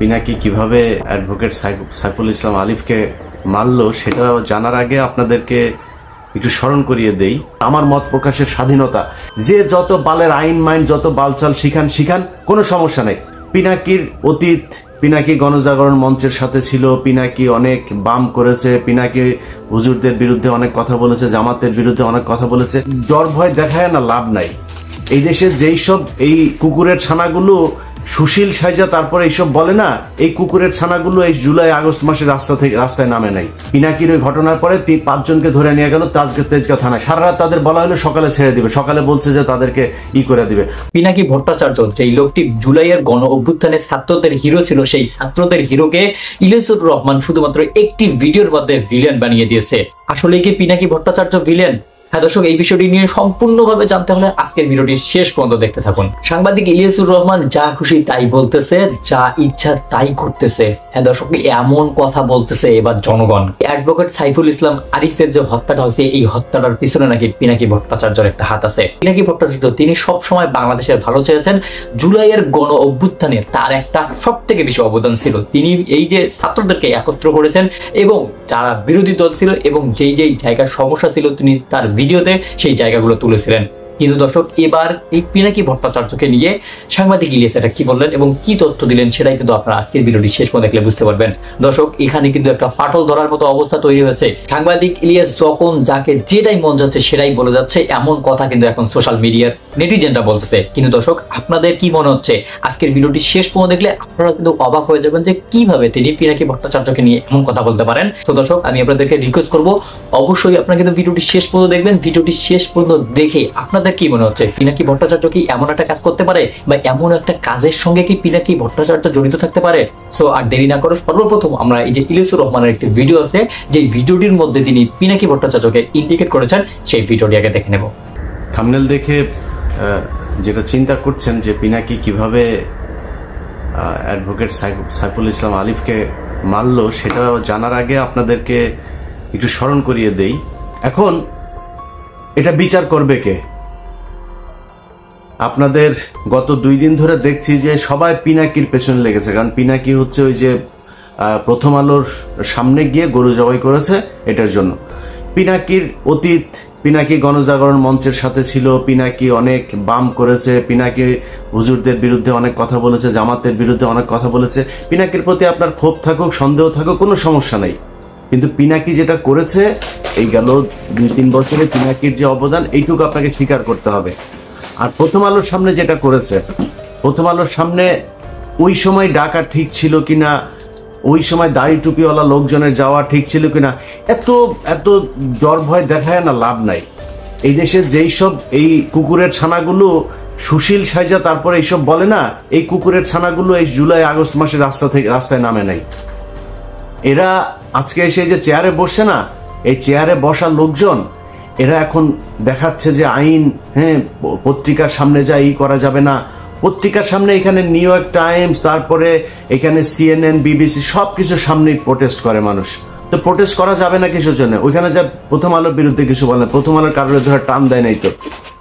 পিনাকি কিভাবে অ্যাডভোকেট সাইফুল ইসলাম আলিফকে মারলো সেটা জানার আগে আপনাদেরকে একটু স্মরণ করিয়ে দেই। আমার মত প্রকাশের স্বাধীনতা, যে যত বালের আইন মাইন যত বালচাল শিখান কোনো সমস্যা নেই। পিনাকির অতীত, পিনাকি গণজাগরণ মঞ্চের সাথে ছিল, পিনাকি অনেক বাম করেছে, পিনাকি হুজুরদের বিরুদ্ধে অনেক কথা বলেছে, জামাতের বিরুদ্ধে অনেক কথা বলেছে। ডর ভয় দেখায় না লাভ নাই। এই দেশে যেই সব এই কুকুরের ছানাগুলো সুশীল সাইজা তারপরে এইসব বলে না, এই কুকুরের ছানাগুলো এই জুলাই আগস্ট মাসে রাস্তায় নামে নাই। পিনাকির ওই ঘটনার পরে 5 জনকে ধরে নিয়ে গেল তেজগাঁও থানায়। সারা রাত তাদের বলা হলো সকালে ছেড়ে দিবে, সকালে বলছে যে তাদেরকে করে দিবে। পিনাকি ভট্টাচার্য যেই লোকটি জুলাইয়ের গণ অভ্যুত্থানে ছাত্রদের হিরো ছিল, সেই ছাত্রদের হিরোকে ইলিয়াসুর রহমান শুধুমাত্র একটি ভিডিওর মধ্যে ভিলেন বানিয়ে দিয়েছে। আসলে কি পিনাকি ভট্টাচার্য ভিলেন? হ্যাঁ দর্শক, এই বিষয়টি নিয়ে সম্পূর্ণভাবে জানতে হলে আজকের ভিডিওটি শেষ পর্যন্ত দেখতে থাকুন। সাংবাদিক ইলিয়াসুর রহমান যা খুশি তাই বলতেছে, যা ইচ্ছা তাই করতেছে। হ্যাঁ দর্শক, এমন কথা বলতেছে এবার জনগণ। অ্যাডভোকেট সাইফুল ইসলাম আরিফের যে হত্যাটা হয়েছে, এই হত্যাটার পিছনে নাকি পিনাকি ভট্টাচার্যের একটা হাত আছে। পিনাকি ভট্টাচার্য তিনি সবসময় বাংলাদেশের ভালো চেয়েছেন। জুলাইয়ের গণ অভ্যুত্থানে তার একটা সব থেকে বেশি অবদান ছিল। তিনি এই যে ছাত্রদেরকে একত্র করেছেন এবং যারা বিরোধী দল ছিল এবং যেই জায়গার সমস্যা ছিল তিনি তার ভিডিওতে সেই জায়গাগুলো তুলেছিলেন। কিন্তু দর্শক, এবার এই পিনাকি ভট্টাচার্যকে নিয়ে সাংবাদিক ইলিয়াস এটা কি বললেন এবং কি তথ্য দিলেন সেটাই কিন্তু আপনারা আজকের ভিডিওটি শেষ পর্যন্ত দেখলে বুঝতে পারবেন। দর্শক, এখানে কিন্তু একটা ফাটল ধরার মতো অবস্থা তৈরি হয়েছে। সাংবাদিক ইলিয়াস যখন যাকে যেটাই মন যাচ্ছে সেটাই বলে যাচ্ছে, এমন কথা কিন্তু এখন সোশ্যাল মিডিয়ার নেটিজেনরা বলতেছে। কিন্তু দর্শক, আপনাদের কি মনে হচ্ছে? আজকের ভিডিওটি শেষ পর্যন্ত দেখলে আপনারা কিন্তু অবাক হয়ে যাবেন যে কিভাবে তিনি পিনাকি ভট্টাচার্যকে নিয়ে এমন কথা বলতে পারেন। তো দর্শক, আমি আপনাদেরকে রিকোয়েস্ট করবো অবশ্যই আপনারা কিন্তু ভিডিওটি শেষ পর্যন্ত দেখবেন। ভিডিওটি শেষ পর্যন্ত দেখে আপনাদের কি মনে হচ্ছে, পিনাকি ভট্টাচার্য কি এমন একটা কাজ করতে পারে বা এমন একটা কাজের সঙ্গে কি পিনাকি ভট্টাচার্য জড়িত থাকতে পারে? সো আর দেরি না করে সর্বপ্রথম আমরা এই যে ইলিয়াসুর রহমানের একটি ভিডিও আছে, যে ভিডিওটির মধ্যে তিনি পিনাকি ভট্টাচার্যকে ইন্ডিকেট করেছেন, সেই ভিডিওটি আগে দেখে নেব। থাম্বনেল দেখে যেটা চিন্তা করছেন যে পিনাকি কিভাবে অ্যাডভোকেট সাইফুল ইসলাম আলিফকে মারলো সেটা জানার আগে আপনাদেরকে একটু স্মরণ করিয়ে দেই। এখন এটা বিচার করবে কে? আপনাদের গত 2 দিন ধরে দেখছি যে সবাই পিনাকির পেছনে লেগেছে, কারণ পিনাকি হচ্ছে ওই যে প্রথম আলোর সামনে গিয়ে গরু জবাই করেছে, এটার জন্য। পিনাকির অতীত, পিনাকি গণজাগরণ মঞ্চের সাথে ছিল, পিনাকি অনেক বাম করেছে, পিনাকি হুজুরদের বিরুদ্ধে অনেক কথা বলেছে, জামাতের বিরুদ্ধে অনেক কথা বলেছে। পিনাকির প্রতি আপনার ক্ষোভ থাকুক, সন্দেহ থাকুক, কোনো সমস্যা নেই। কিন্তু পিনাকি যেটা করেছে এই গেল 2-3 বছরে, পিনাকির যে অবদান এইটুকু আপনাকে স্বীকার করতে হবে। আর প্রথম আলোর সামনে যেটা করেছে, প্রথম আলোর সামনে ওই সময় ডাকা ঠিক ছিল কিনা, ওই সময় দাড়ি টুপিওয়ালা লোকজনের যাওয়া ঠিক ছিল কিনা, এত ডর ভয় দেখায় না লাভ নাই। এই দেশে যেই সব এই কুকুরের ছানাগুলো সুশীল সাইজা তারপরে এইসব বলে না, এই কুকুরের ছানাগুলো এই জুলাই আগস্ট মাসে রাস্তায় নামে নাই। এরা আজকে এসে যে চেয়ারে বসছে না, এই চেয়ারে বসা লোকজন এরা এখন দেখাচ্ছে যে আইন, হ্যাঁ পত্রিকার সামনে যা করা যাবে না। পত্রিকার সামনে এখানে নিউ ইয়র্ক টাইমস, তারপরে এখানে CNN, BBC সবকিছু সামনে প্রোটেস্ট করে মানুষ। তো প্রোটেস্ট করা যাবে না কিছুর জন্য? ওইখানে যা প্রথম আলোর বিরুদ্ধে কিছু বলে, প্রথম আলোর কারোর ধরে টান দেয় নাই তো।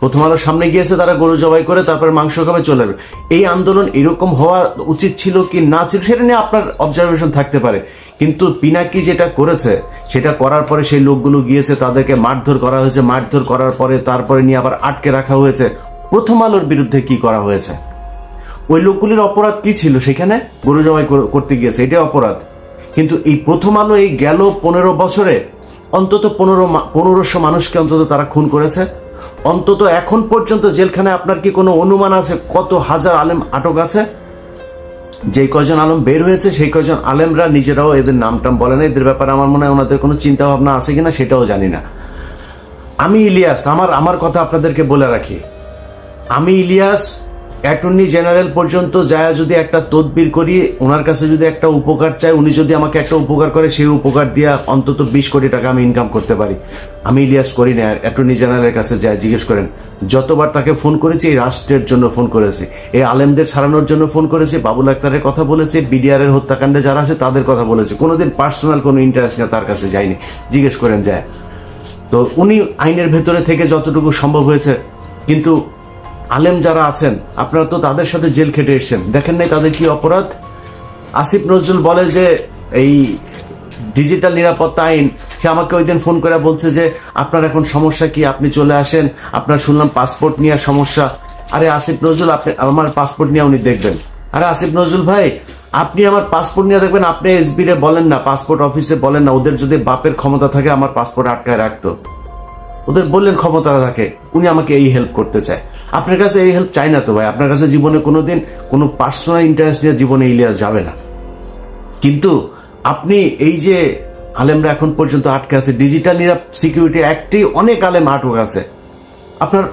প্রথম আলোর সামনে গিয়েছে, তারা গরু জবাই করে তারপরে মাংস খাবে চলে যাবে। এই আন্দোলন এরকম হওয়া উচিত ছিল কি না ছিল সেটা নিয়ে আপনার অবজারভেশন থাকতে পারে, কিন্তু পিনাকি যেটা করেছে সেটা করার পরে সেই লোকগুলো গিয়েছে, তাদেরকে মারধর করা হয়েছে, মারধর করার পরে তারপরে নিয়ে আবার আটকে রাখা হয়েছে। প্রথম আলোর বিরুদ্ধে কি করা হয়েছে? ওই লোকগুলির অপরাধ কি ছিল? সেখানে গরু জবাই করতে গিয়েছে, এটাই অপরাধ। কিন্তু এই প্রথম আলো এই গেল 15 বছরে অন্তত 1500 মানুষকে অন্তত তারা খুন করেছে। অন্তত এখন পর্যন্ত জেলখানায় আপনার কি কোনো অনুমান আছে কত হাজার আলেম আটক আছে? যে কয়জন আলেম বের হয়েছে সেই কয়জন আলেমরা নিজেরাও এদের নামটাম বলে না। এদের ব্যাপারে আমার মনে হয় ওনাদের কোনো চিন্তা ভাবনা আছে কিনা সেটাও জানি না। আমি ইলিয়াস, আমার কথা আপনাদেরকে বলে রাখি, আমি ইলিয়াস অ্যাটর্নি জেনারেল পর্যন্ত যায় যদি একটা তদবির করি, ওনার কাছে যদি একটা উপকার চাই, উনি যদি আমাকে একটা উপকার করে, সেই উপকার দিয়ে অন্তত 20 কোটি টাকা আমি ইনকাম করতে পারি। আমি ইলিয়াস করি না। অ্যাটর্নি জেনারেলের কাছে যায় জিজ্ঞেস করেন, যতবার তাকে ফোন করেছি এই রাষ্ট্রের জন্য ফোন করেছি, এই আলেমদের ছাড়ানোর জন্য ফোন করেছি, বাবুল আক্তারের কথা বলেছি, BDR এর হত্যাকাণ্ডে যারা আছে তাদের কথা বলেছি। কোনোদিন পার্সোনাল কোনো ইন্টারেস্ট না তার কাছে যায়নি, জিজ্ঞেস করেন যায়। তো উনি আইনের ভেতরে থেকে যতটুকু সম্ভব হয়েছে, কিন্তু আলেম যারা আছেন আপনারা তো তাদের সাথে জেল খেটে এসছেন, দেখেন নাই তাদের কি অপরাধ? আসিফ নজরুল বলে যে এই ডিজিটাল নিরাপত্তা আইন, সে আমাকে ওই দিন ফোন করে বলছে যে আপনার এখন সমস্যা কি, আপনি চলে আসেন, আপনার শুনলাম পাসপোর্ট নিয়ে সমস্যা। আরে আসিফ নজরুল, আপনি আমার পাসপোর্ট নিয়ে উনি দেখবেন। আরে আসিফ নজরুল ভাই, আপনি আমার পাসপোর্ট নিয়ে দেখবেন, আপনি এসবি রে বলেন না, পাসপোর্ট অফিসে বলেন না, ওদের যদি বাপের ক্ষমতা থাকে আমার পাসপোর্ট আটকায় রাখতো, ওদের বললেন ক্ষমতা থাকে, উনি আমাকে এই হেল্প করতে চায়। আপনার কাছে এই হেল্প চাই না তো ভাই, আপনার কাছে জীবনে কোনোদিন কোনো পার্সোনাল ইন্টারেস্ট নিয়ে জীবনে ইলিয়াস যাবে না। কিন্তু আপনি এই যে আলেমরা এখন পর্যন্ত আটকে আছে, ডিজিটাল সিকিউরিটি অ্যাক্টে অনেক আলেম আটক আছে, আপনার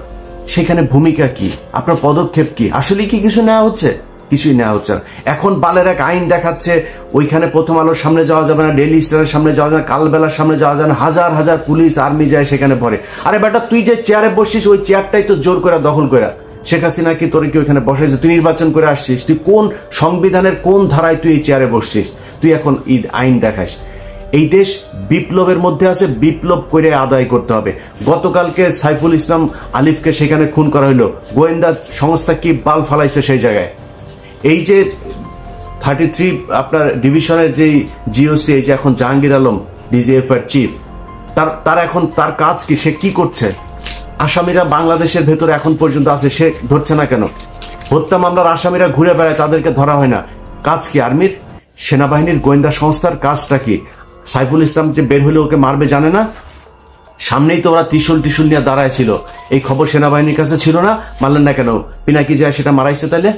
সেখানে ভূমিকা কি, আপনার পদক্ষেপ কি, আসলে কি কিছু নেওয়া হচ্ছে? কিছুই নেওয়া হচ্ছে না। এখন বালের এক আইন দেখাচ্ছে, ওইখানে প্রথম আলোর সামনে যাওয়া যাবে না, ডেইলি স্টারের সামনে যাওয়া যাবে না, কালবেলার সামনে যাওয়া যাবে না, হাজার হাজার পুলিশ আর্মি যায় সেখানে পড়ে। আরে বেটা, তুই যে চেয়ারে বসছিস ওই চেয়ারটাই তো জোর করে দখল করে শেখ হাসিনা কি তোর কি ওইখানে বসাইছে? তুই নির্বাচন করে আসছিস, তুই কোন সংবিধানের কোন ধারায় তুই এই চেয়ারে বসছিস? তুই এখন ঈদ আইন দেখাস। এই দেশ বিপ্লবের মধ্যে আছে, বিপ্লব করে আদায় করতে হবে। গতকালকে সাইফুল ইসলাম আলিফকে সেখানে খুন করা হইলো, গোয়েন্দা সংস্থা কি বাল ফালাইছে সেই জায়গায়। এই যে 33 আপনার ডিভিশনের যে জিওসি, এই যে এখন জাহাঙ্গীর আলম ডিজিএফ এর চিফ, তার এখন তার কাজ কি, সে কি করছে? আসামিরা বাংলাদেশের ভেতরে এখন পর্যন্ত আছে, সে ধরছে না কেন? হত্যা মামলার আসামিরা ঘুরে বেড়ায়, তাদেরকে ধরা হয় না। কাজ কি আর্মির, সেনাবাহিনীর, গোয়েন্দা সংস্থার কাজটা কি? সাইফুল ইসলাম যে বের হলে ওকে মারবে জানে না? সামনেই তো ওরা ত্রিশূল নিয়ে দাঁড়ায় ছিল, এই খবর সেনাবাহিনীর কাছে ছিল না, মারলেন না কেন? পিনাকি যায় সেটা মারাইছে, তাইলে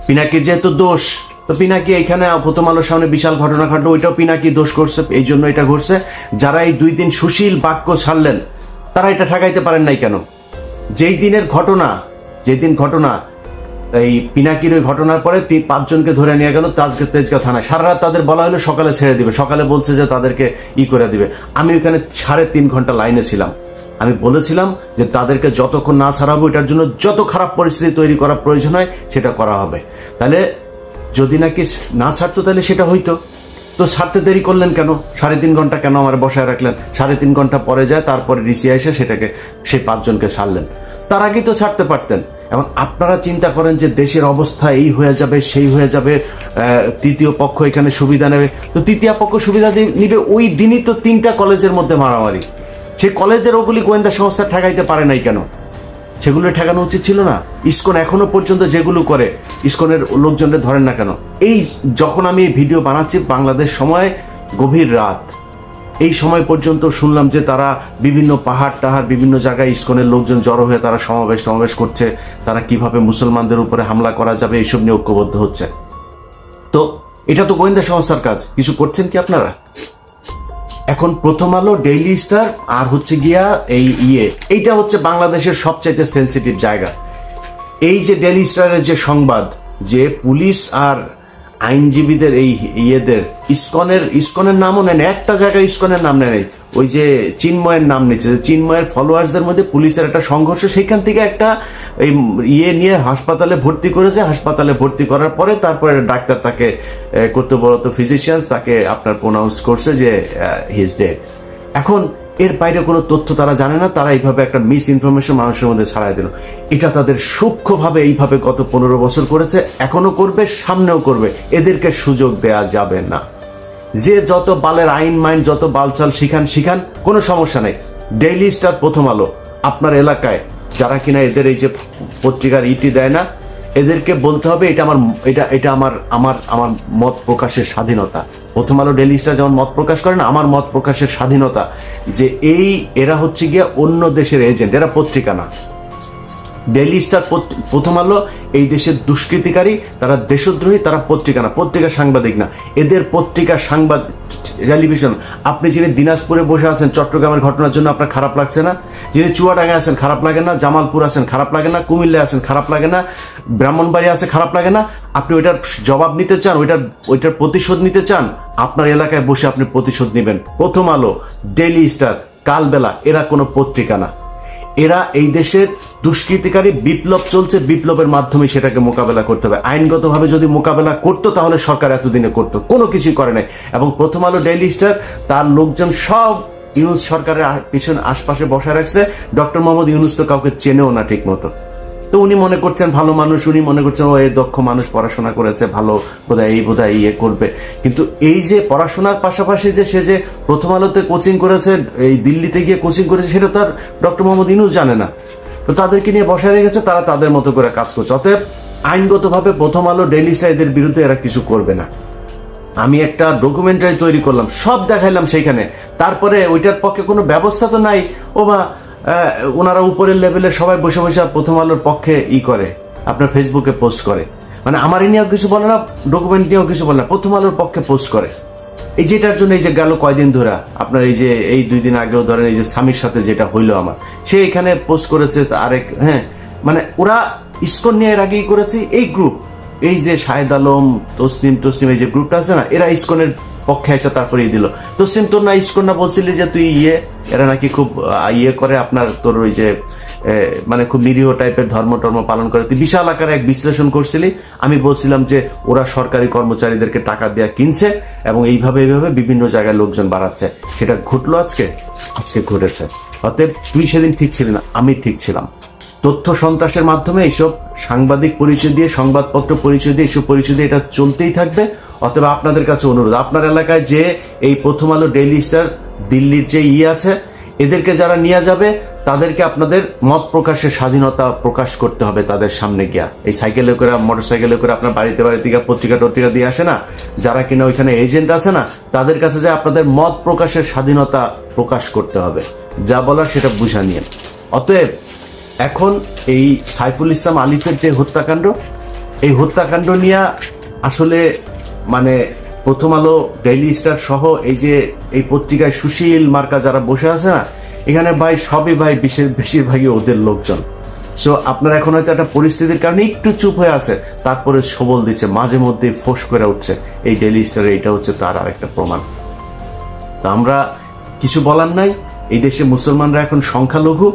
পিনাকির যেহেতু দোষ, তো পিনাকি এখানে প্রথম আলোর সামনে বিশাল ঘটনা ঘটলো, ওইটাও পিনাকি দোষ করছে, এই জন্য এটা ঘটছে। যারা এই 2 দিন সুশীল বাক্য ছাড়লেন, তারা এটা ঠেকাইতে পারেন নাই কেন? যেই দিনের ঘটনা, যেদিন ঘটনা এই পিনাকির ওই ঘটনার পরে 5 জনকে ধরে নিয়ে গেল তেজগাঁও থানায়, সারা রাত তাদের বলা হলো সকালে ছেড়ে দিবে, সকালে বলছে যে তাদেরকে করে দিবে। আমি ওইখানে 3.5 ঘন্টা লাইনে ছিলাম, আমি বলেছিলাম যে তাদেরকে যতক্ষণ না ছাড়াবো, এটার জন্য যত খারাপ পরিস্থিতি তৈরি করা প্রয়োজন হয় সেটা করা হবে। তাহলে যদি নাকি না ছাড়তো তাহলে সেটা হইতো, তো ছাড়তে দেরি করলেন কেন? 3.5 ঘন্টা কেন আমার বসায় রাখলেন? 3.5 ঘন্টা পরে যায়, তারপরে ডিসি এসে সেটাকে সেই 5 জনকে ছাড়লেন, তার আগেই তো ছাড়তে পারতেন। এবং আপনারা চিন্তা করেন যে দেশের অবস্থা এই হয়ে যাবে, সেই হয়ে যাবে, তৃতীয় পক্ষ এখানে সুবিধা নেবে, তো তৃতীয় পক্ষ সুবিধা নিবে ওই দিনই তো 3টা কলেজের মধ্যে মারামারি, সেই কলেজের ওগুলি গোয়েন্দা সংস্থা ঠেকাইতে পারে নাই কেন? সেগুলো ঠেকানো উচিত ছিল না? ইসকন এখনো পর্যন্ত যেগুলো করে, ইসকনের লোকজনদের ধরেন না কেন? এই যখন আমি ভিডিও বানাচ্ছি বাংলাদেশ সময় গভীর রাত, এই সময় পর্যন্ত শুনলাম যে তারা বিভিন্ন পাহাড় টাহাড় বিভিন্ন জায়গায় ইসকনের লোকজন জড়ো হয়ে তারা সমাবেশ করছে, তারা কিভাবে মুসলমানদের উপরে হামলা করা যাবে এইসব নিয়ে ঐক্যবদ্ধ হচ্ছে। তো এটা তো গোয়েন্দা সংস্থার কাজ, কিছু করছেন কি আপনারা? এখন প্রথম আলো, ডেইলি স্টার আর হচ্ছে গিয়া এই এইটা হচ্ছে বাংলাদেশের সবচাইতে সেন্সিটিভ জায়গা। এই যে ডেইলি স্টারের যে সংবাদ, যে পুলিশ আর আইনজীবীদের এই ইসকনের নামও নেন, একটা জায়গায় ইসকনের নাম নেই, ওই যে চিন্ময়ের নাম নিচ্ছে, চিন্ময়ের ফলোয়ার্সদের মধ্যে পুলিশের একটা সংঘর্ষ, সেখান থেকে একটা এই নিয়ে হাসপাতালে ভর্তি করেছে। হাসপাতালে ভর্তি করার পরে তারপরে ডাক্তার তাকে কর্তব্যরত ফিজিশিয়ানস তাকে আপনার প্রোনাউন্স করছে যে হি ইজ ডেড। এখন এর বাইরে কোনো তথ্য তারা জানে না, তারা এইভাবে একটা মিস ইনফরমেশন মানুষের মধ্যে ছড়ায় দিল। এটা তাদের সূক্ষ্মভাবে এইভাবে গত 15 বছর করেছে, এখনো করবে, সামনেও করবে। এদেরকে সুযোগ দেয়া যাবে না। যে যত বালের আইন মাইন যত বালচাল শিখান, কোনো সমস্যা নেই। ডেইলি স্টার, প্রথম আলো, আপনার এলাকায় যারা কিনা এদের এই যে পত্রিকার দেয় না, এদেরকে বলতে হবে এটা আমার মত প্রকাশের স্বাধীনতা। প্রথম আলো, ডেইলি স্টার যেমন মত প্রকাশ করে না, আমার মত প্রকাশের স্বাধীনতা। যে এরা হচ্ছে গিয়া অন্য দেশের এজেন্ট, এরা পত্রিকা না। ডেইলি স্টার, প্রথম আলো এই দেশের দুষ্কৃতিকারী, তারা দেশদ্রোহী, তারা পত্রিকা না, পত্রিকা সাংবাদিক না। এদের পত্রিকা সাংবাদিক টেলিভিশন। আপনি যিনি দিনাজপুরে বসে আছেন চট্টগ্রামের ঘটনার জন্য আপনার খারাপ লাগছে না? যিনি চুয়াডাঙ্গায় আছেন খারাপ লাগে না? জামালপুর আছেন খারাপ লাগে না? কুমিল্লায় আছেন খারাপ লাগে না? ব্রাহ্মণবাড়িয়া আছে খারাপ লাগে না? আপনি ওইটার জবাব নিতে চান, ওইটার প্রতিশোধ নিতে চান, আপনার এলাকায় বসে আপনি প্রতিশোধ নেবেন। প্রথম আলো, ডেইলি স্টার, কালবেলা, এরা কোনো পত্রিকা না। এরা এই দেশের দুষ্কৃতিকারী। বিপ্লব চলছে, বিপ্লবের মাধ্যমে সেটাকে মোকাবেলা করতে হবে। আইনগতভাবে যদি মোকাবেলা করতো তাহলে সরকার এতদিনে করতো, কোনো কিছুই করে নাই। এবং প্রথম আলো, ডেইলি স্টার, তার লোকজন সব ইউনূস সরকারের পিছনে আশপাশে বসা রাখছে। ডক্টর মোহাম্মদ ইউনূস তো কাউকে চেনেও না ঠিক মতো। তো উনি মনে করছেন ভালো মানুষ, উনি মনে করছেন ও এই দক্ষ মানুষ, পড়াশোনা করেছে ভালো, বোধহয় ইয়ে করবে। কিন্তু এই যে পড়াশোনার পাশাপাশি যে সে যে প্রথম আলোতে কোচিং করেছে, এই দিল্লিতে গিয়ে কোচিং করেছে, সেটা তার ডক্টর মোহাম্মদ ইউনূস জানে না। তো তাদেরকে নিয়ে বসায় রেখেছে, তারা তাদের মতো করে কাজ করছে। অতএব আইনগতভাবে প্রথম আলো, ডেইলি স্টার এদের বিরুদ্ধে এরা কিছু করবে না। আমি একটা ডকুমেন্টারি তৈরি করলাম, সব দেখাইলাম সেইখানে, তারপরে ওইটার পক্ষে কোনো ব্যবস্থা তো নাই। ও বা ওনারা উপরের লেভেলে সবাই বসে বসে প্রথম আলোর পক্ষে করে, আপনার ফেসবুকে পোস্ট করে, মানে আমার নিয়েও কিছু বলে না, ডকুমেন্ট নিয়েও কিছু বলে না, প্রথম আলোর পক্ষে পোস্ট করে। এই যেটার জন্য এই যে গেল কয়দিন ধরে আপনার এই যে এই 2 দিন আগেও ধরেন এই যে স্বামীর সাথে যেটা হইলো আমার, সে এখানে পোস্ট করেছে আরেক, হ্যাঁ মানে ওরা ইসকন নিয়ে এর আগেই করেছে। এই গ্রুপ, এই যে শাহেদ আলম, তসলিম এই যে গ্রুপটা আছে না, এরা ইসকনের পক্ষে এসে তারপরে দিল। তসলিম তোর না ইসকন না বলছিলি যে তুই এরা নাকি খুব করে আপনার তোর ওই যে মানে খুব নিরীহ টাইপের ধর্ম পালন করে, তুই বিশাল আকারে এক বিশ্লেষণ করছিলি। আমি বলছিলাম যে ওরা সরকারি কর্মচারীদেরকে টাকা দেওয়া কিনছে এবং এইভাবে বিভিন্ন জায়গায় লোকজন বাড়াচ্ছে। সেটা ঘটলো আজকে ঘটেছে। অতএব তুই সেদিন ঠিক ছিলি না, আমি ঠিক ছিলাম। তথ্য সন্ত্রাসের মাধ্যমে এইসব সাংবাদিক পরিচয় দিয়ে, সংবাদপত্র পরিচয় দিয়ে, এইসব পরিচয় দিয়ে এটা চলতেই থাকবে। অতএব আপনাদের কাছে অনুরোধ, আপনার এলাকায় যে এই প্রথম আলো, ডেইলি স্টার, দিল্লির যে আছে, এদেরকে যারা নিয়ে যাবে তাদেরকে আপনাদের মত প্রকাশের স্বাধীনতা প্রকাশ করতে হবে তাদের সামনে গিয়া। এই সাইকেলে করে, মোটর সাইকেলে করে আপনার বাড়িতে গিয়ে পত্রিকা দিয়ে আসে না, যারা কিনা ওইখানে এজেন্ট আছে না, তাদের কাছে যে আপনাদের মত প্রকাশের স্বাধীনতা প্রকাশ করতে হবে, যা বলার সেটা বুঝা নিয়ে। অতএব এখন এই সাইফুল ইসলাম আলিফের যে হত্যাকাণ্ড, এই হত্যাকাণ্ড নিয়ে আসলে মানে প্রথম আলো, ডেইলি স্টার সহ এই যে এই পত্রিকায় সুশীল মার্কা যারা বসে আছে না, এখানে ভাই সবই ভাই বেশিরভাগই ওদের লোকজন। সো আপনার এখন হয়তো একটা পরিস্থিতির কারণে একটু চুপ হয়ে আছে, তারপরে সবল দিচ্ছে, মাঝে মধ্যে ফোঁস করে উঠছে। এই ডেইলি স্টার এটা হচ্ছে তার আর একটা প্রমাণ। তো আমরা কিছু বলার নাই, এই দেশে মুসলমানরা এখন সংখ্যালঘু।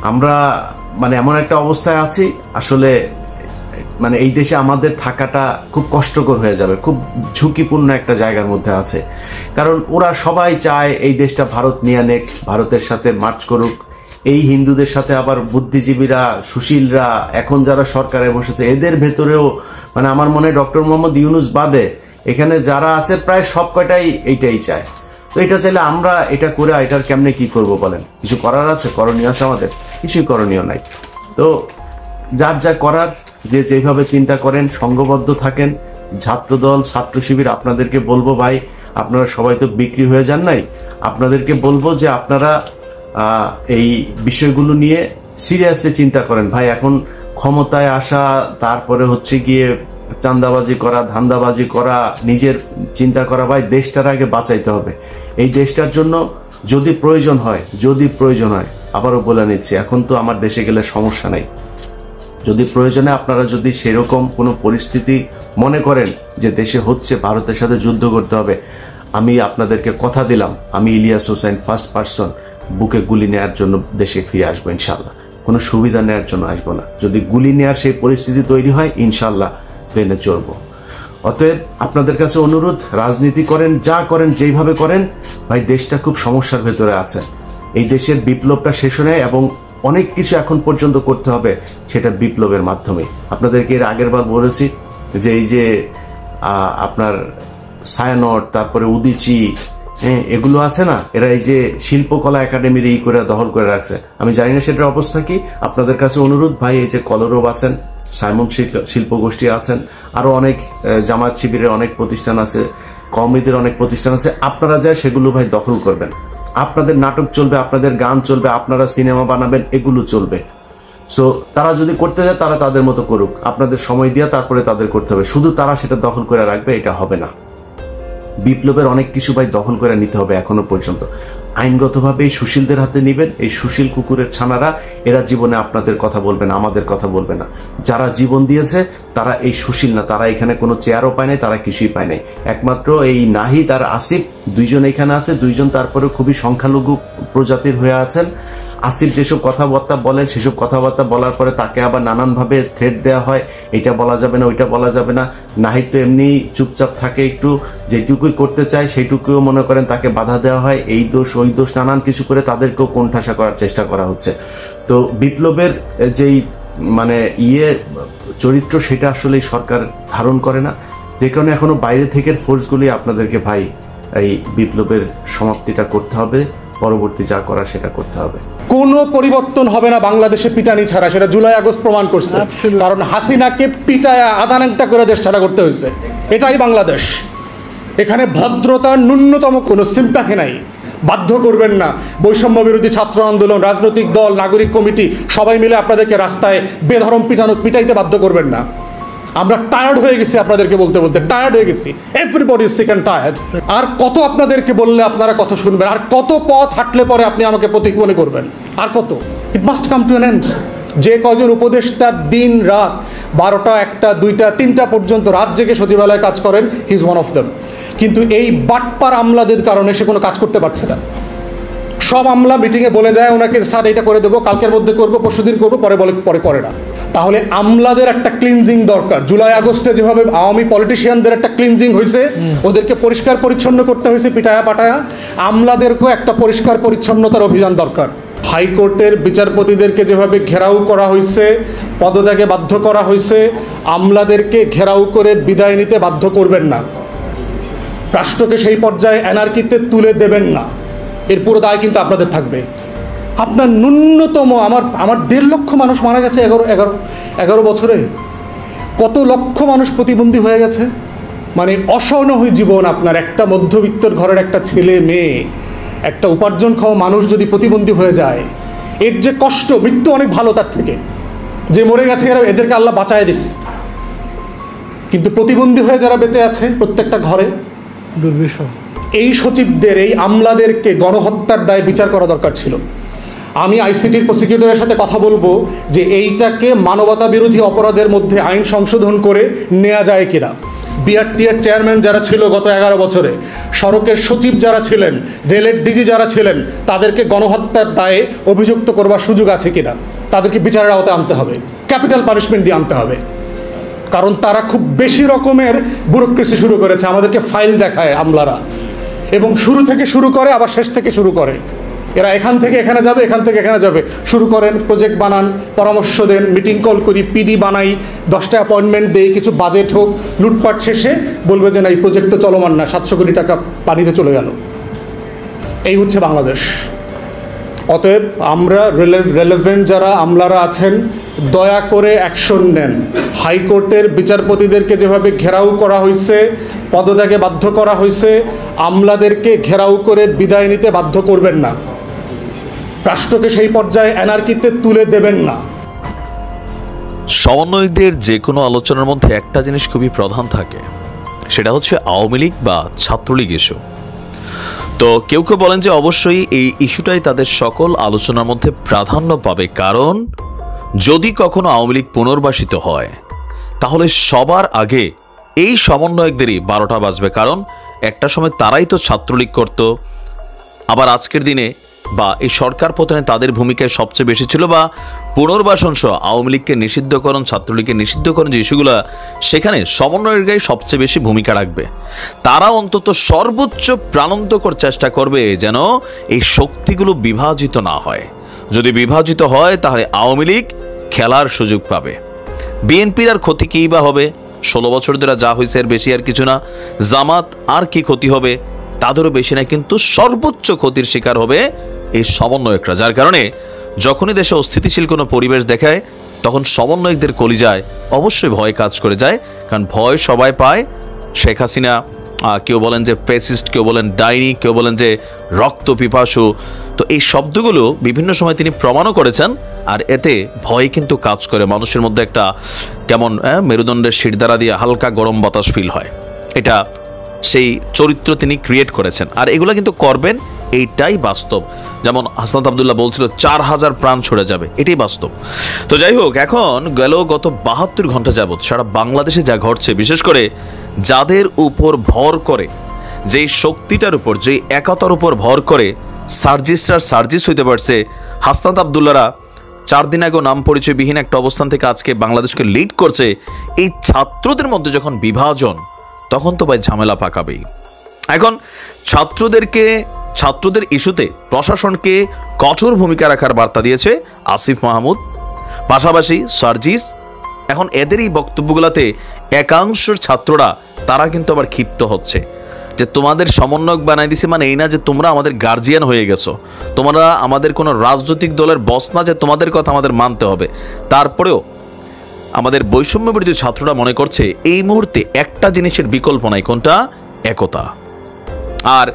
আমরা মানে এমন একটা অবস্থায় আছি, আসলে মানে এই দেশে আমাদের থাকাটা খুব কষ্টকর হয়ে যাবে, খুব ঝুঁকিপূর্ণ একটা জায়গার মধ্যে আছে। কারণ ওরা সবাই চায় এই দেশটা ভারত নিয়ে নেক, ভারতের সাথে মার্চ করুক। এই হিন্দুদের সাথে আবার বুদ্ধিজীবীরা, সুশীলরা, এখন যারা সরকারে বসেছে, এদের ভেতরেও মানে আমার মনে হয় ডক্টর মোহাম্মদ ইউনূস বাদে এখানে যারা আছে প্রায় সব কয়টাই এইটাই চায়। তো এটা চাইলে আমরা এটা করে এটার কেমনে কি করব বলেন? কিছু করার আছে? করণীয় আছে আমাদের? কিছুই করণীয় নাই। তো যার যা করার, যে যেভাবে চিন্তা করেন, সংঘবদ্ধ থাকেন। ছাত্রদল, ছাত্র শিবির, আপনাদেরকে বলবো ভাই, আপনারা সবাই তো বিক্রি হয়ে যান নাই, আপনাদেরকে বলবো যে আপনারা এই বিষয়গুলো নিয়ে সিরিয়াসলি চিন্তা করেন ভাই। এখন ক্ষমতায় আসা, তারপরে হচ্ছে গিয়ে চাঁদাবাজি করা, ধান্দাবাজি করা, নিজের চিন্তা করা, ভাই দেশটার আগে বাঁচাইতে হবে। এই দেশটার জন্য যদি প্রয়োজন হয়, আবারও বলে নিচ্ছি, এখন তো আমার দেশে গেলে সমস্যা নাই, যদি প্রয়োজনে আপনারা যদি সেরকম কোনো পরিস্থিতি মনে করেন যে দেশে হচ্ছে, ভারতের সাথে যুদ্ধ করতে হবে, আমি আপনাদেরকে কথা দিলাম, আমি ইলিয়াস হোসেন ফার্স্ট পারসন বুকে গুলি নেওয়ার জন্য দেশে ফিরে আসবো ইনশাল্লাহ। কোনো সুবিধা নেওয়ার জন্য আসবো না। যদি গুলি নেওয়ার সেই পরিস্থিতি তৈরি হয়, ইনশাল্লাহ প্লেনে চড়বো। অতএব আপনাদের কাছে অনুরোধ, রাজনীতি করেন, যা করেন, যেইভাবে করেন, ভাই দেশটা খুব সমস্যার ভেতরে আছে। এই দেশের বিপ্লবটা শেষ হয় এবং অনেক কিছু এখন পর্যন্ত করতে হবে, সেটা বিপ্লবের মাধ্যমে। আপনাদেরকে এর আগের বার বলেছি যে এই যে আপনার ছায়ানট, তারপরে উদিচি, এগুলো আছে না, এরা এই যে শিল্পকলা একাডেমির করে দখল করে রাখছে। আমি জানি না সেটার অবস্থা কি। আপনাদের কাছে অনুরোধ ভাই, এই যে কলরব আছেন, সাইমন শিল্প গোষ্ঠী আছেন, আরো অনেক জামাত শিবিরের অনেক প্রতিষ্ঠান আছে, কওমিদের অনেক প্রতিষ্ঠান আছে, আপনারা যায় সেগুলো ভাই দখল করবেন। আপনাদের নাটক চলবে, আপনাদের গান চলবে, আপনারা সিনেমা বানাবেন, এগুলো চলবে। সো তারা যদি করতে যায়, তারা তাদের মতো করুক, আপনাদের সময় দিয়ে তারপরে তাদের করতে হবে। শুধু তারা সেটা দখল করে রাখবে, এটা হবে না। বিপ্লবের অনেক কিছু ভাই দখল করে নিতে হবে। এখনো পর্যন্ত আইনগতভাবে এই সুশীলদের হাতে নিবেন। এই সুশীল কুকুরের ছানারা, এরা জীবনে আপনাদের কথা বলবে না, আমাদের কথা বলবে না। যারা জীবন দিয়েছে তারা এই সুশীল না, তারা এখানে কোনো চেয়ারও পায় নাই, তারা কিছুই পায় নাই। একমাত্র এই নাহিদ আর আসিফ, দুইজন এখানে আছে, দুইজন তারপরে খুবই সংখ্যালঘু প্রজাতির হয়ে আছেন। আসিফ যেসব কথাবার্তা বলেন, সেসব কথাবার্তা বলার পরে তাকে আবার নানানভাবে থ্রেট দেওয়া হয়, এটা বলা যাবে না, ওইটা বলা যাবে না। নাহিদ তো এমনি চুপচাপ থাকে, একটু যেটুকুই করতে চায় সেইটুকুও মনে করেন তাকে বাধা দেওয়া হয়। এই দোষ ওই দোষ নানান কিছু করে তাদেরকেও কোণঠাসা করার চেষ্টা করা হচ্ছে। তো বিপ্লবের যেই মানে চরিত্র সেটা আসলে সরকার ধারণ করে না, যে কারণে এখনো বাইরে থেকে ফোর্সগুলি আপনাদেরকে ভাই এই বিপ্লবের সমাপ্তিটা করতে হবে, পরবর্তী যা করা সেটা করতে হবে। কোনো পরিবর্তন হবে না বাংলাদেশে পিটানি ছাড়া, সেটা জুলাই আগস্ট প্রমাণ করছে। কারণ হাসিনাকে পিটায়া আদানাংটা করে দেশ ছাড়া করতে হয়েছে, এটাই বাংলাদেশ। এখানে ভদ্রতার ন্যূনতম কোনো সিম্প্যাথি নাই। বাধ্য করবেন না, বৈষম্য বিরোধী ছাত্র আন্দোলন, রাজনৈতিক দল, নাগরিক কমিটি সবাই মিলে আপনাদেরকে রাস্তায় বেধরম পিটাইতে বাধ্য করবেন না। আমরা টায়ার্ড হয়ে গেছি, আপনাদেরকে বলতে বলতে টায়ার্ড হয়ে গেছি। Everybody is sick and tired. আর কত আপনাদেরকে বললে আপনারা কত শুনবেন? আর কত পথ হাঁটলে পরে আপনি আমাকে প্রতীক মনে করবেন? আর কত? It must come to an end. যে কজন উপদেষ্টা দিন রাত 12টা, 1টা, 2টা, 3টা পর্যন্ত রাত জেগে সচিবালয়ে কাজ করেন, he is one of them. কিন্তু এই বাটপার আমলাদের কারণে সে কোনো কাজ করতে পারছে না। সব আমলা মিটিংয়ে বলে যায় ওনাকে, স্যার এটা করে দেবো, কালকের মধ্যে করবো, পরশুদিন করবো, পরে বলে পরে করে না। তাহলে আমলাদের একটা ক্লিনজিং দরকার। জুলাই আগস্টে যেভাবে আওয়ামী পলিটিশিয়ানদের একটা ক্লিনজিং হয়েছে, ওদেরকে পরিষ্কার পরিচ্ছন্ন করতে হয়েছে পিটায়া পাটায়া, আমলাদেরকেও একটা পরিষ্কার পরিচ্ছন্নতার অভিযান দরকার। হাইকোর্টের বিচারপতিদেরকে যেভাবে ঘেরাও করা হয়েছে, পদত্যাগে বাধ্য করা হয়েছে, আমলাদেরকে ঘেরাও করে বিদায় নিতে বাধ্য করবেন না। রাষ্ট্রকে সেই পর্যায়ে অ্যানার্কিতে তুলে দেবেন না। এর পুরো দায় কিন্তু আপনাদের থাকবে। আপনার ন্যূনতম আমার 1.5 লক্ষ মানুষ মারা গেছে 11 বছরে। কত লক্ষ মানুষ প্রতিবন্ধী হয়ে গেছে। মানে অসহনীয় জীবন আপনার। একটা মধ্যবিত্তর ঘরের একটা ছেলে মেয়ে, একটা উপার্জন খাওয়া মানুষ যদি প্রতিবন্ধী হয়ে যায়, এর যে কষ্ট, মৃত্যু অনেক ভালো তার থেকে। যে মরে গেছে এদেরকে আল্লাহ বাঁচায় দিস, কিন্তু প্রতিবন্ধী হয়ে যারা বেঁচে আছে প্রত্যেকটা ঘরে, দুর্বিষহ। এই সচিবদের, এই আমলাদেরকে গণহত্যার দায়ে বিচার করা দরকার ছিল। আমি আইসিটির প্রসিকিউটরের সাথে কথা বলবো যে এইটাকে মানবতা বিরোধী অপরাধের মধ্যে আইন সংশোধন করে নেওয়া যায় কিনা। বিআরটিএর চেয়ারম্যান যারা ছিল গত 11 বছরে, সড়কের সচিব যারা ছিলেন, রেলের ডিজি যারা ছিলেন, তাদেরকে গণহত্যার দায়ে অভিযুক্ত করবার সুযোগ আছে কিনা, তাদেরকে বিচারের আওতায় আনতে হবে, ক্যাপিটাল পানিশমেন্ট দিয়ে আনতে হবে। কারণ তারা খুব বেশি রকমের ব্যুরোক্রেসি শুরু করেছে। আমাদেরকে ফাইল দেখায় আমলারা, এবং শুরু থেকে শুরু করে আবার শেষ থেকে শুরু করে। এরা এখান থেকে এখানে যাবে, এখান থেকে এখানে যাবে, শুরু করেন, প্রজেক্ট বানান, পরামর্শ দেন, মিটিং কল করি, পিডি বানাই, 10টা অ্যাপয়েন্টমেন্ট দেই, কিছু বাজেট হোক, লুটপাট শেষে বলবে যে না এই প্রজেক্ট তো চলমান না, 700 কোটি টাকা পানিতে চলে গেল। এই হচ্ছে বাংলাদেশ। অতএব আমরা রেলেভেন্ট যারা আমলারা আছেন, দয়া করে অ্যাকশন নেন। হাইকোর্টের বিচারপতিদেরকে যেভাবে ঘেরাও করা হয়েছে, পদত্যাগে বাধ্য করা হয়েছে, আমলাদেরকে ঘেরাও করে বিদায় নিতে বাধ্য করবেন না। রাষ্ট্রকে সেই পর্যায়ে অ্যানার্কিতে তুলে দেবেন না। সমন্বয়কদের যে কোনো আলোচনার মধ্যে একটা জিনিস খুবই প্রধান থাকে, সেটা হচ্ছে আওয়ামী লীগ বা ছাত্রলীগ ইস্যু। তো কেউ কেউ বলেন যে অবশ্যই এই ইস্যুটাই তাদের সকল আলোচনার মধ্যে প্রাধান্য পাবে, কারণ যদি কখনো আওয়ামী লীগ পুনর্বাসিত হয় তাহলে সবার আগে এই সমন্বয়কদেরই 12টা বাজবে। কারণ একটা সময় তারাই তো ছাত্রলীগ করত, আবার আজকের দিনে বা এই সরকার পতনে তাদের ভূমিকায় সবচেয়ে বেশি ছিল, বা পুনর্বাসন সহ আওয়ামী লীগকে নিষিদ্ধকরণ, ছাত্রলীগকে নিষিদ্ধকরণ যে ইস্যুগুলো, সেখানে সমন্বয়ের সবচেয়ে বেশি ভূমিকা রাখবে। তারা অন্তত সর্বোচ্চ প্রাণান্তকর চেষ্টা করবে যেন এই শক্তিগুলো বিভাজিত না হয়। যদি বিভাজিত হয় তাহলে আওয়ামী লীগ খেলার সুযোগ পাবে। বিএনপির আর ক্ষতি কী বা হবে? 16 বছর ধরে যা হয়েছে এর বেশি আর কিছু না। জামাত আর কি ক্ষতি হবে? তাদেরও বেশি না, কিন্তু সর্বোচ্চ ক্ষতির শিকার হবে এই সমন্বয়করা। যার কারণে যখনই দেশে অস্থিতিশীল কোনো পরিবেশ দেখায় তখন সমন্বয়কদের কলিজায় অবশ্যই ভয় কাজ করে যায়। কারণ ভয় সবাই পায়। শেখ হাসিনা, কেউ বলেন যে ফ্যাসিস্ট, কেউ বলেন ডাইনি, কেউ বলেন যে রক্ত পিপাসু। তো এই শব্দগুলো বিভিন্ন সময় তিনি প্রমাণও করেছেন। আর এতে ভয় কিন্তু কাজ করে, মানুষের মধ্যে একটা কেমন মেরুদণ্ডের শিরদাঁড়া দিয়ে হালকা গরম বাতাস ফিল হয়। এটা সেই চরিত্র তিনি ক্রিয়েট করেছেন, আর এগুলো কিন্তু করবেন, এইটাই বাস্তব। যেমন হাসনাত আবদুল্লাহ বলছিল 4000 প্রাণ ছড়ে যাবে, এটাই বাস্তব। তো যাই হোক, এখন গত 72 ঘন্টা যাবৎ সারা বাংলাদেশে যা ঘটছে, বিশেষ করে যাদের উপর ভর করে, যেই শক্তিটার উপর, যেই একতার উপর ভর করে সার্জিস হইতে পারছে, হাসনাত আবদুল্লাহরা 4 দিন আগেও নাম পরিচয়বিহীন একটা অবস্থান থেকে আজকে বাংলাদেশকে লিড করছে। এই ছাত্রদের মধ্যে যখন বিভাজন, তখন তো ভাই ঝামেলা পাকাবেই। এখন ছাত্রদের ইস্যুতে প্রশাসনকে কঠোর ভূমিকা রাখার বার্তা দিয়েছে আসিফ মাহমুদ। পাশাপাশি সার্জিস, এখন এদের এই বক্তব্যগুলোতে একাংশ ছাত্ররা তারা কিন্তু আবার ক্ষিপ্ত হচ্ছে যে তোমাদের সমন্বয়ক বানাই দিছে, মানে এই না যে তোমরা আমাদের গার্জিয়ান হয়ে গেছো, তোমরা আমাদের কোনো রাজনৈতিক দলের বস না যে তোমাদের কথা আমাদের মানতে হবে। তারপরেও আমাদের বৈষম্য বিরোধী ছাত্ররা মনে করছে এই মুহূর্তে একটা জিনিসের বিকল্প নাই, কোনটা? একতা। আর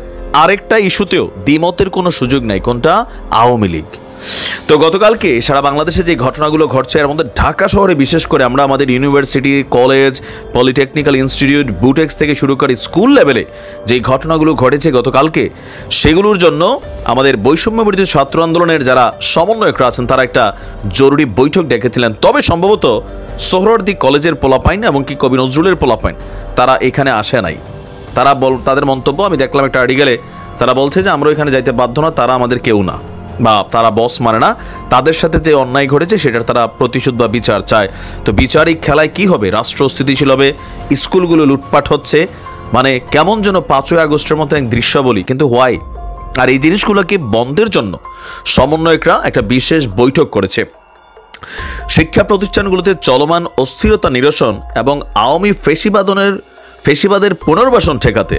আরেকটা ইস্যুতেও দ্বিমতের কোনো সুযোগ নাই, কোনটা? আওয়ামী লীগ। তো গতকালকে সারা বাংলাদেশে যে ঘটনাগুলো ঘটছে এর মধ্যে ঢাকা শহরে বিশেষ করে আমরা আমাদের university, college, polytechnical institute, Butex থেকে শুরু করে স্কুল লেভেলে যে ঘটনাগুলো ঘটেছে গতকালকে, সেগুলোর জন্য আমাদের বৈষম্য বিরোধী ছাত্র আন্দোলনের যারা সমন্বয়করা আছেন তারা একটা জরুরি বৈঠক ডেকেছিলেন। তবে সম্ভবত সোহরাওয়ার্দী কলেজের পোলাপাইন এবং কি কবি নজরুলের পোলাপাইন তারা এখানে আসে নাই। তাদের মন্তব্য আমি দেখলাম একটা আর্টিকেলে, তারা বলছে যে আমরা এখানে যাইতে বাধ্য না, তারা আমাদের কেউ না, বা তারা বস মানে না, তাদের সাথে যে অন্যায় ঘটেছে সেটার তারা প্রতিশোধ বা বিচার চায়। তো বিচারিক খেলায় কি হবে? রাষ্ট্র স্থিতিশীল হবে, স্কুলগুলো লুটপাট হচ্ছে, মানে কেমন যেন 5ই আগস্টের মতো এক দৃশ্যাবলী। কিন্তু হোয়াই? আর এই জিনিসগুলোকে বন্ধের জন্য সমন্বয়করা একটা বিশেষ বৈঠক করেছে। শিক্ষা প্রতিষ্ঠানগুলোতে চলমান অস্থিরতা নিরসন এবং আওয়ামী ফেসিবাদের পুনর্বাসন ঠেকাতে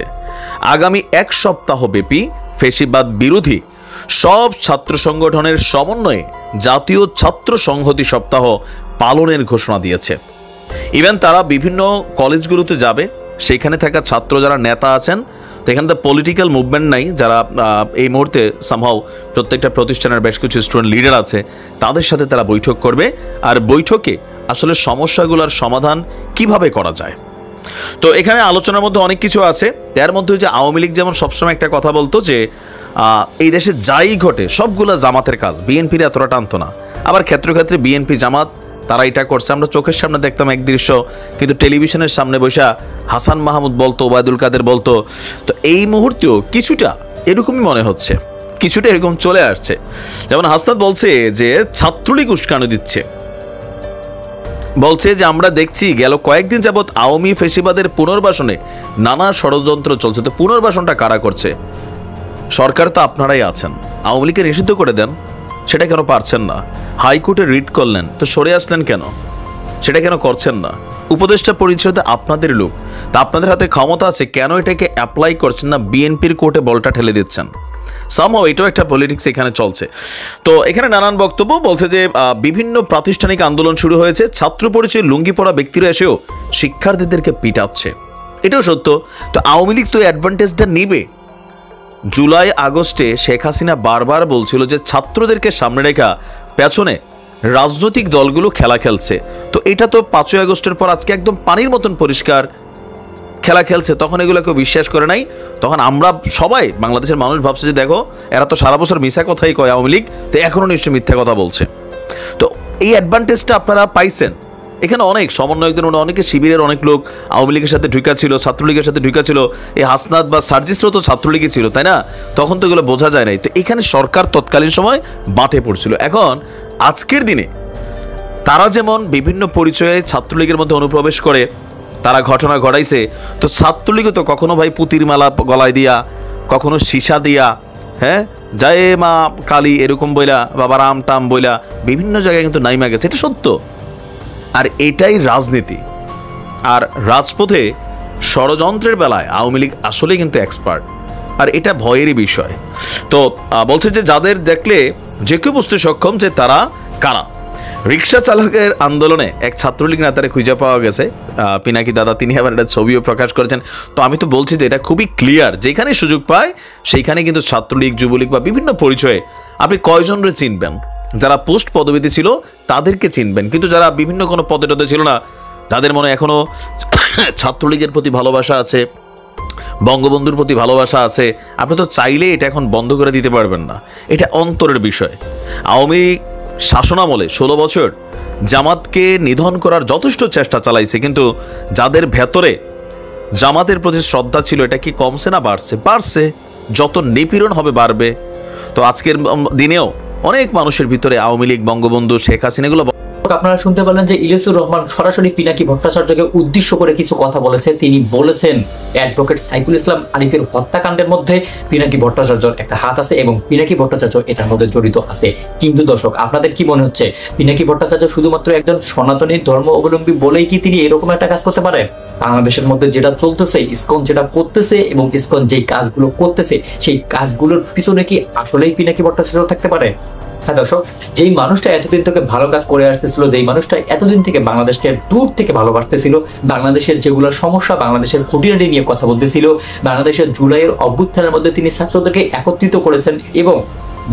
আগামী 1 সপ্তাহ ব্যাপী ফেসিবাদ বিরোধী সব ছাত্র সংগঠনের সমন্বয়ে জাতীয় ছাত্র সংহতি সপ্তাহ পালনের ঘোষণা দিয়েছে। ইভেন তারা বিভিন্ন কলেজগুলোতে যাবে, সেখানে থাকা ছাত্র যারা নেতা আছেন, তো এখানে তো পলিটিক্যাল মুভমেন্ট নাই, যারা এই মুহূর্তে সামহাও প্রত্যেকটা প্রতিষ্ঠানের বেশ কিছু স্টুডেন্ট লিডার আছে, তাদের সাথে তারা বৈঠক করবে। আর বৈঠকে আসলে সমস্যাগুলোর সমাধান কিভাবে করা যায়। তো এখানে আলোচনার মধ্যে অনেক কিছু আছে। তার মধ্যে যে আওয়ামী লীগ যেমন সবসময় একটা কথা বলতো যে এই দেশে যাই ঘটে সবগুলো জামাতের কাজ, বিএনপির এতটা টানতো না। আবার ক্ষেত্রে ক্ষেত্রে বিএনপি জামাত তারা এটা করছে, আমরা চোখের সামনে দেখতাম এক দৃশ্য, কিন্তু টেলিভিশনের সামনে বসে হাসান মাহমুদ বলতো, ওবায়দুল কাদের বলতো। তো এই মুহূর্তেও কিছুটা এরকমই মনে হচ্ছে, কিছুটা এরকম চলে আসছে। যেমন হাসনাত বলছে যে ছাত্রলীগ উস্কানি দিচ্ছে, বলছে যে আমরা দেখছি গেল কয়েকদিন যাবৎ আওয়ামী ফেসিবাদের পুনর্বাসনে নানা ষড়যন্ত্র চলছে। তো পুনর্বাসনটা কারা করছে? সরকার তো আপনারাই আছেন, আওয়ামী লীগকে নিষিদ্ধ করে দেন, সেটা কেন পারছেন না? হাইকোর্টে রিট করলেন, তো সরে আসলেন কেন? সেটা কেন করছেন না? উপদেষ্টা পরিষদে আপনাদের লোক, তা আপনাদের হাতে ক্ষমতা আছে, কেন এটাকে অ্যাপ্লাই করছেন না? বিএনপির কোর্টে বলটা ঠেলে দিচ্ছেন। সামহাও এটাও একটা পলিটিক্স এখানে চলছে। তো এখানে নানান বক্তব্য বলছে যে বিভিন্ন প্রাতিষ্ঠানিক আন্দোলন শুরু হয়েছে, ছাত্র পরিচয় লুঙ্গি পরা ব্যক্তিরা এসেও শিক্ষার্থীদেরকে পিটাচ্ছে, এটাও সত্য। তো আওয়ামী লীগ তো অ্যাডভান্টেজটা নিবে। জুলাই আগস্টে শেখ হাসিনা বারবার বলছিল যে ছাত্রদেরকে সামনে রেখা পেছনে রাজনৈতিক দলগুলো খেলা খেলছে। তো এটা তো 5ই আগস্টের পর আজকে একদম পানির মতন পরিষ্কার খেলা খেলছে। তখন এগুলো কেউ বিশ্বাস করে নাই। তখন আমরা সবাই বাংলাদেশের মানুষ ভাবছে যে দেখো এরা তো সারা বছর মিথ্যা কথাই কয় আওয়ামী লীগ, তো এখনও নিশ্চয়ই মিথ্যা কথা বলছে। তো এই অ্যাডভান্টেজটা আপনারা পাইছেন। এখানে অনেক সমন্বয়কদের মধ্যে অনেকে শিবিরের অনেক লোক আওয়ামী লীগের সাথে ঢুকা ছিল, ছাত্রলীগের সাথে ঢুকা ছিল, এই হাসনাত বা সার্জিসরাও তো ছাত্রলীগই ছিল, তাই না? তখন তো এগুলো বোঝা যায় নাই। তো এখানে সরকার তৎকালীন সময় বাঁটে পড়ছিল। এখন আজকের দিনে তারা যেমন বিভিন্ন পরিচয়ে ছাত্রলীগের মধ্যে অনুপ্রবেশ করে তারা ঘটনা ঘটাইছে, তো ছাত্রলীগও তো কখনো ভাই পুতির মালা গলায় দিয়া, কখনো সীসা দিয়া, হ্যাঁ জয় মা কালী এরকম বইলা, বাবা রাম টাম বইলা বিভিন্ন জায়গায় কিন্তু নাইমা গেছে, এটা সত্য। আর এটাই রাজনীতি। আর রাজপথে ষড়যন্ত্রের বেলায় আওয়ামী লীগ আসলে কিন্তু এক্সপার্ট, আর এটা ভয়েরই বিষয়। তো বলছে যে যাদের দেখলে যে কেউ বুঝতে সক্ষম যে তারা কারা। রিক্সা চালকের আন্দোলনে এক ছাত্রলীগ নেতারে খুঁজে পাওয়া গেছে, পিনাকি দাদা, তিনি আবার একটা ছবিও প্রকাশ করেছেন। তো আমি তো বলছি যে এটা খুবই ক্লিয়ার, যেখানে সুযোগ পায় সেইখানে কিন্তু ছাত্রলীগ, যুবলীগ বা বিভিন্ন পরিচয়ে আপনি কয়জনরে চিনবেন? যারা পোস্ট পদবিতে ছিল তাদেরকে চিনবেন, কিন্তু যারা বিভিন্ন কোনো পদে টদে ছিল না, যাদের মনে এখনো ছাত্রলীগের প্রতি ভালোবাসা আছে, বঙ্গবন্ধুর প্রতি ভালোবাসা আছে, আপনি তো চাইলে এটা এখন বন্ধ করে দিতে পারবেন না। এটা অন্তরের বিষয়। আওয়ামী শাসনামলে 16 বছর জামাতকে নিধন করার যথেষ্ট চেষ্টা চালাইছে, কিন্তু যাদের ভেতরে জামাতের প্রতি শ্রদ্ধা ছিল এটা কি কমছে না বাড়ছে? বাড়ছে। যত নিপীড়ন হবে বাড়বে। তো আজকের দিনেও অনেক মানুষের ভিতরে আওয়ামী লীগ, বঙ্গবন্ধু, শেখ হাসিনা এগুলো আপনারা শুনতে পেলেন যে ইলিয়াসুর রহমান সরাসরি পিনাকি ভট্টাচার্যকে উদ্দেশ্য করে কিছু কথা বলেছে। তিনি বলেছেন অ্যাডভোকেট সাইফুল ইসলাম আরিফের হত্যাকাণ্ডের মধ্যে পিনাকি ভট্টাচার্যর একটা হাত আছে এবং পিনাকি ভট্টাচার্য এটার মধ্যে জড়িত আছে। কিন্তু দর্শক, আপনাদের কি মনে হচ্ছে পিনাকি ভট্টাচার্য শুধুমাত্র একজন সনাতনী ধর্ম অবলম্বী বলেই কি তিনি এরকম একটা কাজ করতে পারে? বাংলাদেশের মধ্যে যেটা চলতেছে, ইসকন যেটা করতেছে এবং ইসকন যেই কাজগুলো করতেছে সেই কাজগুলোর পিছনে কি আসলেই পিনাকি ভট্টাচার্য থাকতে পারে? হ্যাঁ দর্শক, যেই মানুষটা এতদিন থেকে ভালো কাজ করে আসতেছিল, যেই মানুষটা এতদিন থেকে বাংলাদেশকে দূর থেকে ভালোবাসতেছিল, বাংলাদেশের যেগুলো সমস্যা, বাংলাদেশের খুঁটিনাটি নিয়ে কথা বলতেছিল, বাংলাদেশের জুলাইয়ের অভ্যুত্থানের মধ্যে তিনি ছাত্রদেরকে একত্রিত করেছেন এবং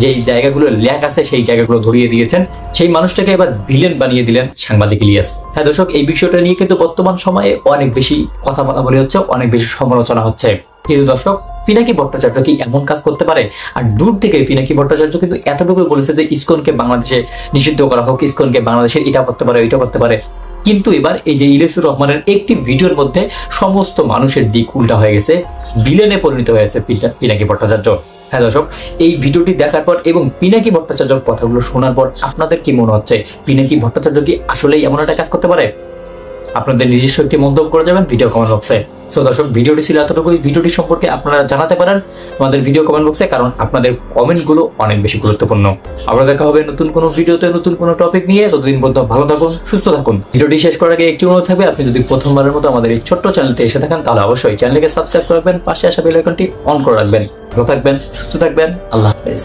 যেই জায়গাগুলো ল্যাক আছে সেই জায়গাগুলো ধরিয়ে দিয়েছেন, সেই মানুষটাকে এবার ভিলেন বানিয়ে দিলেন সাংবাদিক ইলিয়াস। হ্যাঁ দর্শক, এই বিষয়টা নিয়ে কিন্তু বর্তমান সময়ে অনেক বেশি কথা বলা হচ্ছে, অনেক বেশি সমালোচনা হচ্ছে। কিন্তু দর্শক, পিনাকি ভট্টাচার্য কি এমন কাজ করতে পারে? আর দূর থেকে পিনাকি ভট্টাচার্য কিন্তু এতটুকু বলেছে যে ইসকনকে বাংলাদেশে নিষিদ্ধ করা হোক, ইসকনকে বাংলাদেশে এটা করতে পারে, ওইটা করতে পারে। কিন্তু এবার এই যে ইলিয়াসুর রহমানের একটি ভিডিওর মধ্যে সমস্ত মানুষের দিক উল্টা হয়ে গেছে, ভিলেনে পরিণত হয়েছে পিনাকি ভট্টাচার্য। হ্যাঁ দর্শক, এই ভিডিওটি দেখার পর এবং পিনাকি ভট্টাচার্যের কথাগুলো শোনার পর আপনাদের কি মনে হচ্ছে পিনাকি ভট্টাচার্য কি আসলেই এমন একটা কাজ করতে পারে? আপনাদের নিজস্ব একটি মন্তব্য করে যাবেন ভিডিও কমেন্ট বক্সে। সো দর্শক, ভিডিওটি ছিল এতটুকুই। ভিডিওটি সম্পর্কে আপনারা জানাতে পারেন আমাদের ভিডিও কমেন্ট বক্সে, কারণ আপনাদের কমেন্টগুলো অনেক বেশি গুরুত্বপূর্ণ। আবার দেখা হবে নতুন কোনো ভিডিওতে, নতুন কোনো টপিক নিয়ে। ততদিন পর্যন্ত ভালো থাকুন, সুস্থ থাকুন। ভিডিওটি শেষ করার আগে একটি অনুরোধ থাকবে, আপনি যদি প্রথমবারের মতো আমাদের এই ছোট্ট চ্যানেলতে এসে থাকেন তাহলে অবশ্যই চ্যানেলকে সাবস্ক্রাইব করবেন, পাশে আসা বেল আইকনটি অন করে রাখবেন। ভালো থাকবেন, সুস্থ থাকবেন, আল্লাহ হাফেজ।